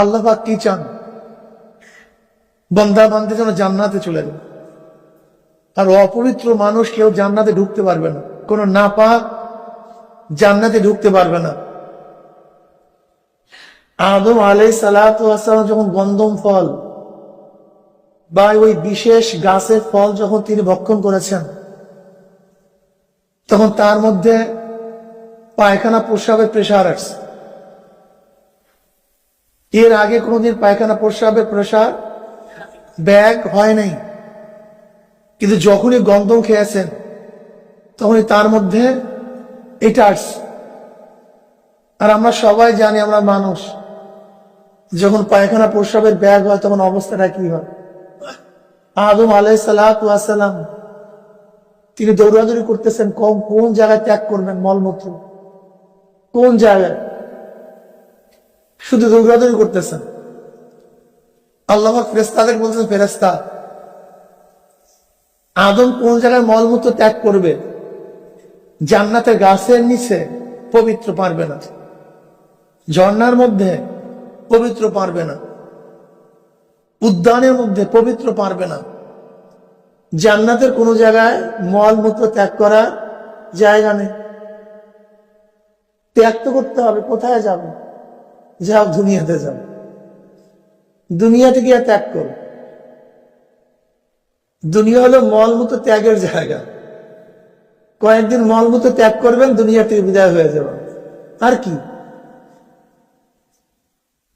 আল্লাহ পাক কি চান? বান্দা বান্দা যেন জান্নাতে চলে যায়। আর অপবিত্র মানুষ কেউ জান্নাতে ঢুকতে পারবে না, কোন নাপাক জান্নাতে ঢুকতে পারবে না। আদম আলাইহিস সালাতু ওয়াস সালাম যখন গন্ধম ফল বা ওই বিশেষ গাছের ফল যখন তিনি ভক্ষণ করেছেন, তখন তার মধ্যে পায়খানা প্রস্রাবের প্রেসার আসছে। এর আগে কোনোদিন পায়খানা প্রস্রাবের প্রেসার ব্যাগ হয় নাই, কিন্তু যখনই গন্ধম খেয়েছেন তখনই তার মধ্যে এটা আসছে। আর আমরা সবাই জানি, আমরা মানুষ, যখন পায়খানা প্রস্রাবের ব্যাগ হয় তখন অবস্থাটা কি হয়। আদম আলাইহিস সালাতু ওয়াস সালাম তিনি দৌড়াদৌড়ি করতেছেন, কোন জায়গায় ত্যাগ করবেন মলমূত্র, কোন জায়গায়, শুধু দৌড়াদৌড়ি করতেছেন। আল্লাহ ফেরেশতাদের বলছেন, ফেরেশতা আদম কোন জায়গায় মলমূত্র ত্যাগ করবে? জান্নাতের গাছের নিচে পবিত্র পারবে না, ঝর্ণার মধ্যে পবিত্র পারবে না, উদ্যানের মধ্যে পবিত্র পারবে না। জান্নাতের কোন জায়গায় মলমূত্র ত্যাগ করার জায়গা নেই। ত্যাগ তো করতে হবে, কোথায় যাবে? যাও দুনিয়াতে যাও, দুনিয়াতে গিয়ে ত্যাগ করো। দুনিয়া হলো মলমূত্র ত্যাগের জায়গা। কয়েকদিন মলমূত্র ত্যাগ করবেন, দুনিয়া থেকে বিদায় হয়ে যাবে। আর কি?